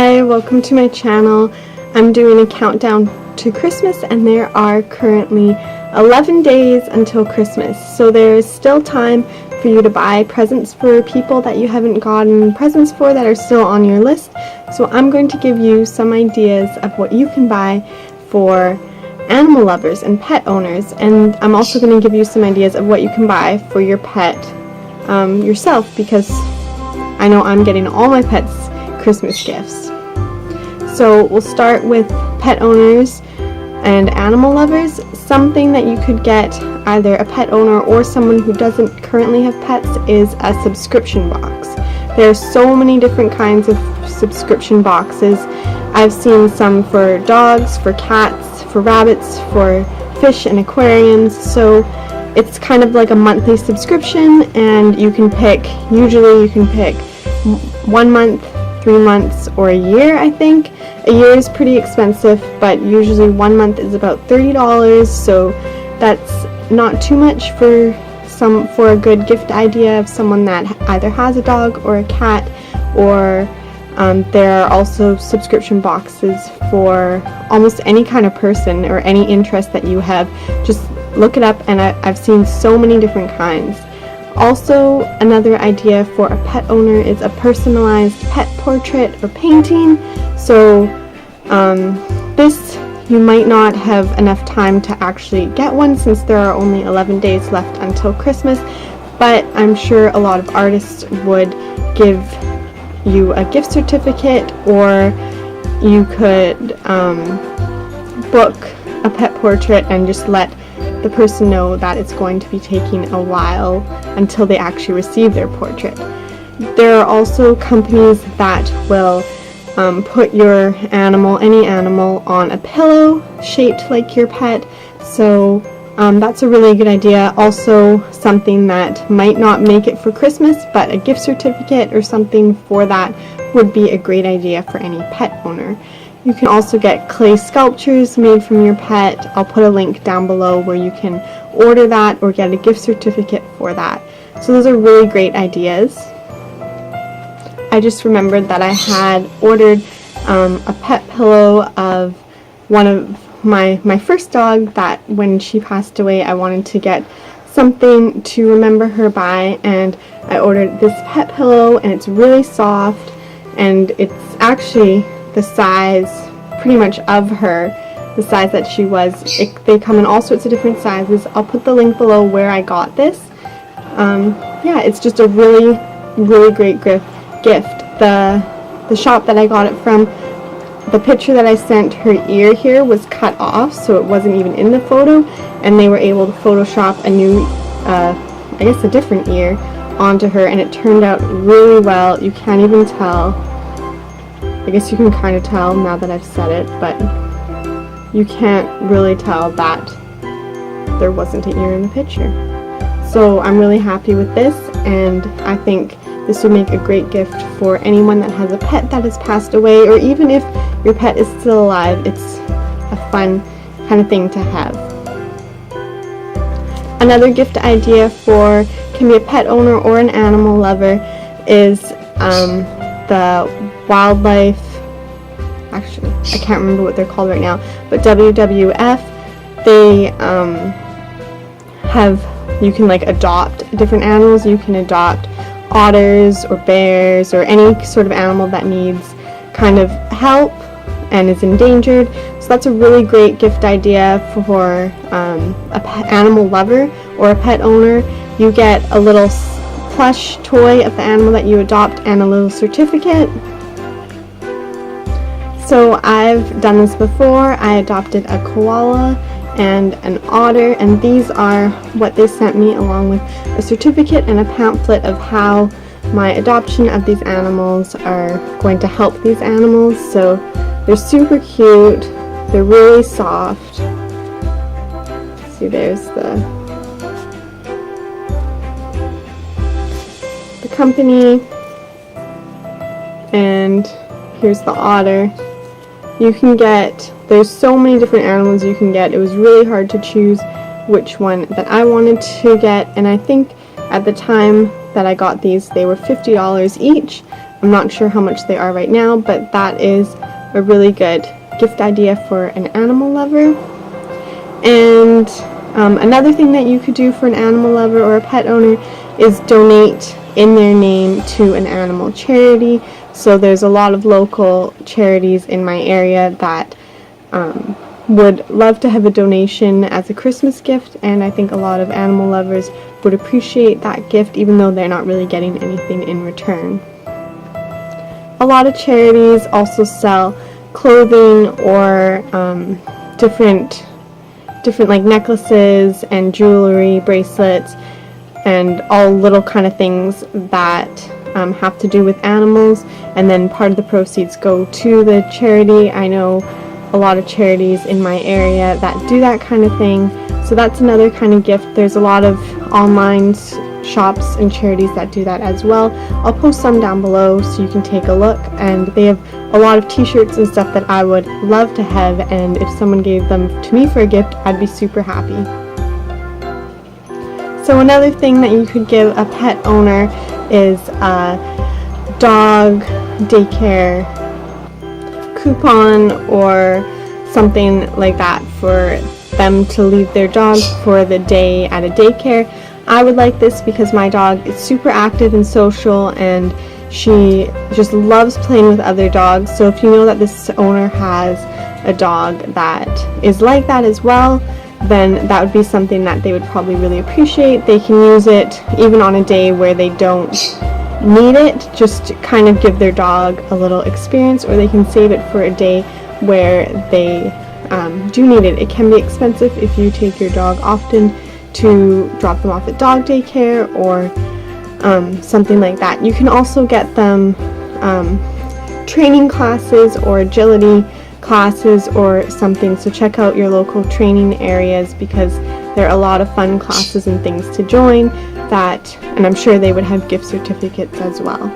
Hi, welcome to my channel. I'm doing a countdown to Christmas and there are currently 11 days until Christmas. So there is still time for you to buy presents for people that you haven't gotten presents for that are still on your list. So I'm going to give you some ideas of what you can buy for animal lovers and pet owners, and I'm also going to give you some ideas of what you can buy for your pet yourself, because I know I'm getting all my pets Christmas gifts. So we'll start with pet owners and animal lovers. Something that you could get, either a pet owner or someone who doesn't currently have pets, is a subscription box. There are so many different kinds of subscription boxes. I've seen some for dogs, for cats, for rabbits, for fish and aquariums. So it's kind of like a monthly subscription, and you can pick, usually you can pick 1 month, 3 months, or a year. I think a year is pretty expensive, but usually 1 month is about $30, so that's not too much for a good gift idea of someone that either has a dog or a cat. Or there are also subscription boxes for almost any kind of person or any interest that you have. Just look it up, and I've seen so many different kinds. Also, another idea for a pet owner is a personalized pet portrait or painting. So this, you might not have enough time to actually get one since there are only 11 days left until Christmas, but I'm sure a lot of artists would give you a gift certificate, or you could book a pet portrait and just let the person know that it's going to be taking a while until they actually receive their portrait. There are also companies that will put your animal, any animal, on a pillow shaped like your pet. So that's a really good idea. Also, something that might not make it for Christmas, but a gift certificate or something for that would be a great idea for any pet owner. You can also get clay sculptures made from your pet. I'll put a link down below where you can order that or get a gift certificate for that. So those are really great ideas. I just remembered that I had ordered a pet pillow of one of my first dog, that when she passed away I wanted to get something to remember her by, and I ordered this pet pillow, and it's really soft, and it's actually the size pretty much of her, the size that she was. They come in all sorts of different sizes. I'll put the link below where I got this. Yeah, it's just a really great gift. The shop that I got it from, the picture that I sent, her ear here was cut off, so it wasn't even in the photo, and they were able to Photoshop a new, I guess a different ear onto her, and it turned out really well. You can't even tell. I guess you can kind of tell now that I've said it, but you can't really tell that there wasn't an ear in the picture. So I'm really happy with this, and I think this would make a great gift for anyone that has a pet that has passed away, or even if your pet is still alive. It's a fun kind of thing to have. Another gift idea can be a pet owner or an animal lover is the wildlife, actually I can't remember what they're called right now, but WWF, they you can like adopt different animals. You can adopt otters or bears or any sort of animal that needs kind of help and is endangered. So that's a really great gift idea for a pet animal lover or a pet owner. You get a little plush toy of the animal that you adopt and a little certificate. So I've done this before. I adopted a koala and an otter, and these are what they sent me, along with a certificate and a pamphlet of how my adoption of these animals are going to help these animals. So they're super cute. They're really soft. See, there's the company, and here's the otter. You can get, there's so many different animals you can get. It was really hard to choose which one that I wanted to get, and I think at the time that I got these, they were $50 each, I'm not sure how much they are right now, but that is a really good gift idea for an animal lover. And another thing that you could do for an animal lover or a pet owner is donate in their name to an animal charity. So there's a lot of local charities in my area that would love to have a donation as a Christmas gift, and I think a lot of animal lovers would appreciate that gift even though they're not really getting anything in return. A lot of charities also sell clothing or different like necklaces and jewelry, bracelets, and all little kind of things that have to do with animals, and then part of the proceeds go to the charity. I know a lot of charities in my area that do that kind of thing, so that's another kind of gift. There's a lot of online shops and charities that do that as well. I'll post some down below so you can take a look, and they have a lot of t-shirts and stuff that I would love to have, and if someone gave them to me for a gift, I'd be super happy. So another thing that you could give a pet owner is a dog daycare coupon or something like that for them to leave their dog for the day at a daycare. I would like this because my dog is super active and social, and she just loves playing with other dogs. So if you know that this owner has a dog that is like that as well, then that would be something that they would probably really appreciate. They can use it even on a day where they don't need it, just to kind of give their dog a little experience, or they can save it for a day where they do need it. It can be expensive if you take your dog often to drop them off at dog daycare or something like that. You can also get them training classes or agility classes or something, so check out your local training areas because there are a lot of fun classes and things to join that, and I'm sure they would have gift certificates as well.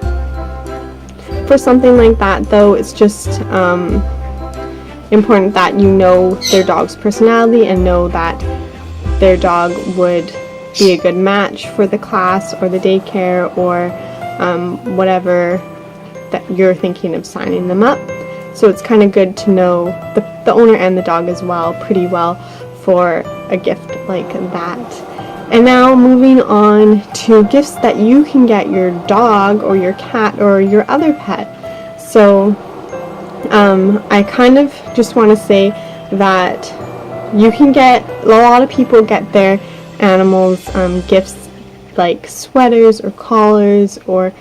For something like that though, it's just important that you know their dog's personality and know that their dog would be a good match for the class or the daycare or whatever that you're thinking of signing them up. So it's kind of good to know the owner and the dog as well pretty well for a gift like that. And now moving on to gifts that you can get your dog or your cat or your other pet. So I kind of just want to say that you can get, a lot of people get their animals gifts like sweaters or collars or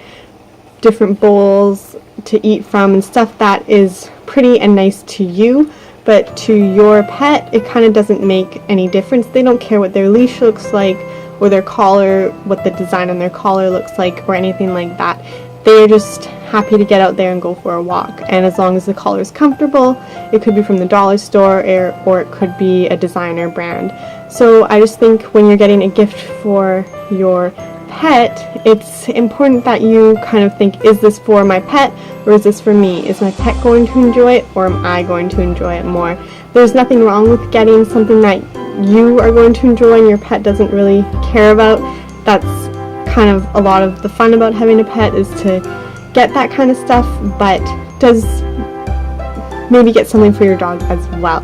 different bowls to eat from and stuff that is pretty and nice to you, but to your pet it kind of doesn't make any difference. They don't care what their leash looks like or their collar, what the design on their collar looks like or anything like that. They're just happy to get out there and go for a walk, and as long as the collar is comfortable, it could be from the dollar store or it could be a designer brand. So I just think when you're getting a gift for your pet, it's important that you kind of think, is this for my pet or is this for me? Is my pet going to enjoy it or am I going to enjoy it more? There's nothing wrong with getting something that you are going to enjoy and your pet doesn't really care about. That's kind of a lot of the fun about having a pet, is to get that kind of stuff, but does maybe get something for your dog as well.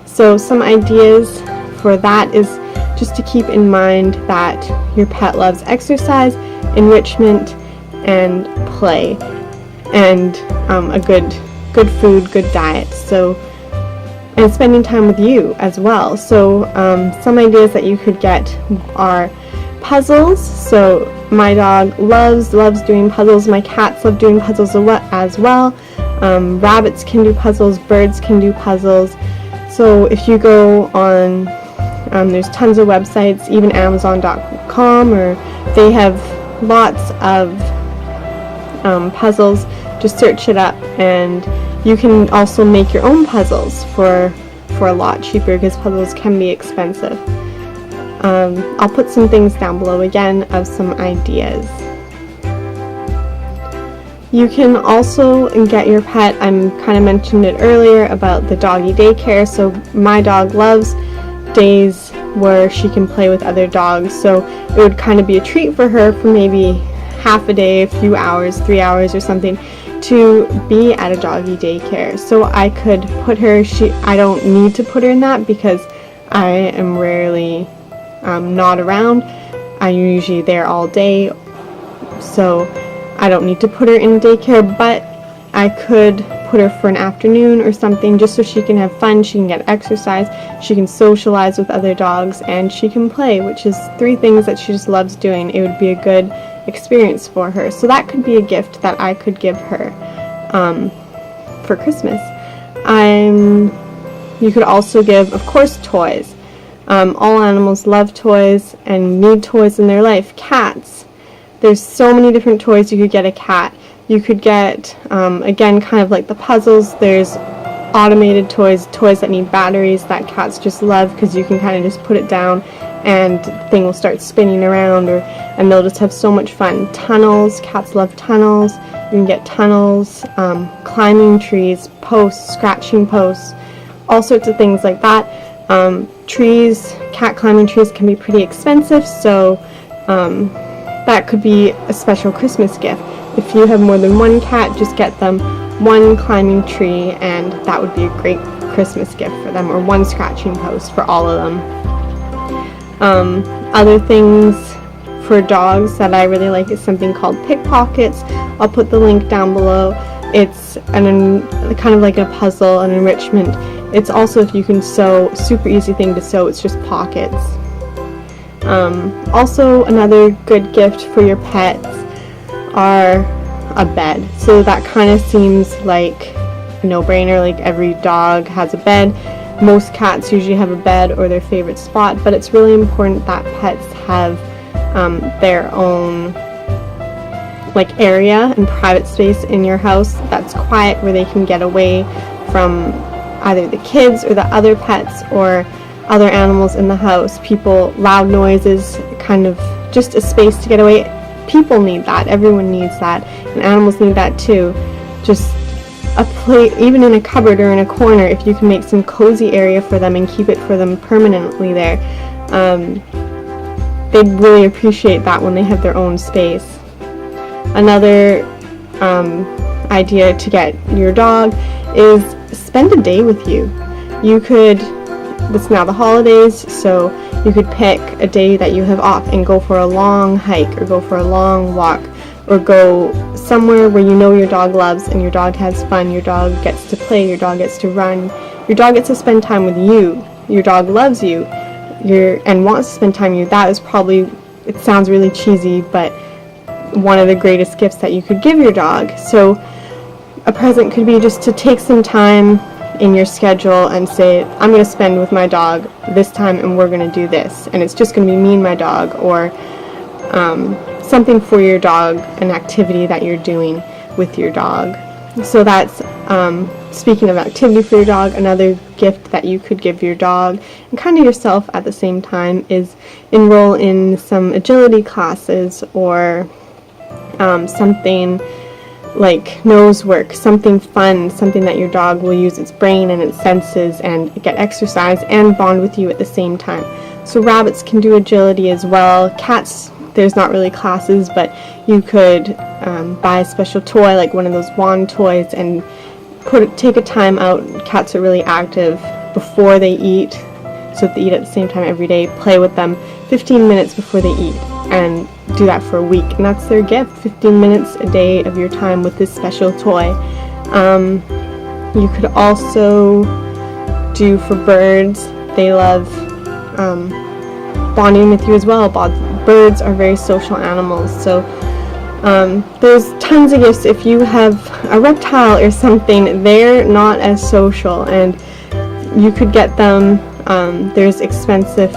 So some ideas for that is just to keep in mind that your pet loves exercise, enrichment, and play, and a good food, good diet. So, and spending time with you as well. So some ideas that you could get are puzzles. So my dog loves doing puzzles. My cats love doing puzzles as well. Rabbits can do puzzles. Birds can do puzzles. So if you go on, there's tons of websites, even Amazon.com, or they have lots of puzzles. Just search it up, and you can also make your own puzzles for a lot cheaper because puzzles can be expensive. I'll put some things down below again of some ideas. You can also get your pet, I kind of mentioned it earlier about the doggy daycare. So my dog loves days where she can play with other dogs, so it would kind of be a treat for her for maybe half a day, a few hours, 3 hours or something, to be at a doggy daycare. So I could put her, I don't need to put her in that because I am rarely not around. I'm usually there all day, so I don't need to put her in daycare, but I could put her for an afternoon or something just so she can have fun, she can get exercise, she can socialize with other dogs, and she can play, which is 3 things that she just loves doing. It would be a good experience for her. So that could be a gift that I could give her for Christmas. You could also give, of course, toys. All animals love toys and need toys in their life. Cats. There's so many different toys you could get a cat. You could get, again, kind of like the puzzles, there's automated toys that need batteries that cats just love because you can kind of just put it down and the thing will start spinning around, and they'll just have so much fun. Tunnels. Cats love tunnels. You can get tunnels, climbing trees, posts, scratching posts, all sorts of things like that. Trees, cat climbing trees can be pretty expensive, so that could be a special Christmas gift. If you have more than one cat, just get them one climbing tree, and that would be a great Christmas gift for them, or one scratching post for all of them. Other things for dogs that I really like is something called pickpockets. I'll put the link down below. It's kind of like a puzzle, an enrichment. It's also, if you can sew, super easy thing to sew, it's just pockets. Also, another good gift for your pets are a bed. So that kind of seems like a no-brainer, like every dog has a bed. Most cats usually have a bed or their favorite spot, but it's really important that pets have their own like area and private space in your house that's quiet, where they can get away from either the kids or the other pets or other animals in the house. People, loud noises, kind of just a space to get away. People need that. Everyone needs that, and animals need that too. Just a place, even in a cupboard or in a corner, if you can make some cozy area for them and keep it for them permanently there, they'd really appreciate that when they have their own space. Another idea to get your dog is spend a day with you. You could, it's now the holidays, so you could pick a day that you have off and go for a long hike or go for a long walk or go somewhere where you know your dog loves and your dog has fun, your dog gets to play, your dog gets to run, your dog gets to spend time with you, your dog loves you and wants to spend time with you. That is probably, it sounds really cheesy, but one of the greatest gifts that you could give your dog. So a present could be just to take some time in your schedule and say, I'm going to spend with my dog this time and we're going to do this, and it's just going to be me and my dog, or something for your dog, an activity that you're doing with your dog. So that's, speaking of activity for your dog, another gift that you could give your dog and kind of yourself at the same time is enroll in some agility classes or something like nose work, something fun, something that your dog will use its brain and its senses and get exercise and bond with you at the same time. So rabbits can do agility as well. Cats, there's not really classes, but you could buy a special toy, like one of those wand toys, and take a time out. Cats are really active before they eat, so if they eat at the same time every day, play with them 15 minutes before they eat, and do that for a week, and that's their gift, 15 minutes a day of your time with this special toy. You could also do for birds, they love bonding with you as well. Birds are very social animals, so there's tons of gifts. If you have a reptile or something, they're not as social, and you could get them, there's expensive,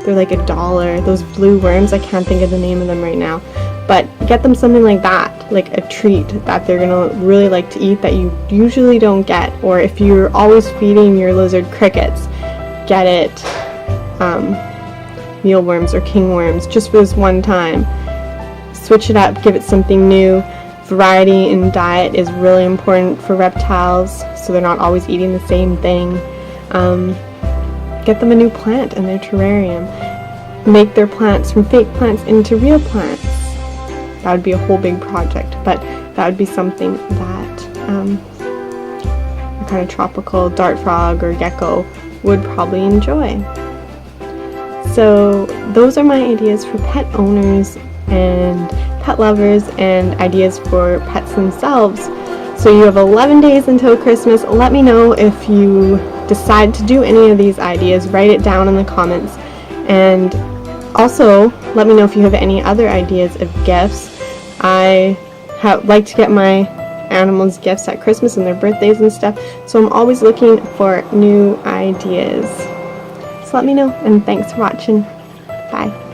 they're like $1, those blue worms, I can't think of the name of them right now, but get them something like that, like a treat that they're gonna really like to eat that you usually don't get. Or if you're always feeding your lizard crickets, get it mealworms or kingworms just for this one time. Switch it up, give it something new. Variety in diet is really important for reptiles, so they're not always eating the same thing. Get them a new plant in their terrarium. Make their plants from fake plants into real plants. that would be a whole big project, but that would be something that a kind of tropical dart frog or gecko would probably enjoy. So those are my ideas for pet owners and pet lovers, and ideas for pets themselves. So you have 11 days until Christmas. Let me know if you decide to do any of these ideas. Write it down in the comments, and also let me know if you have any other ideas of gifts. I like to get my animals gifts at Christmas and their birthdays and stuff, so I'm always looking for new ideas. So let me know, and thanks for watching. Bye.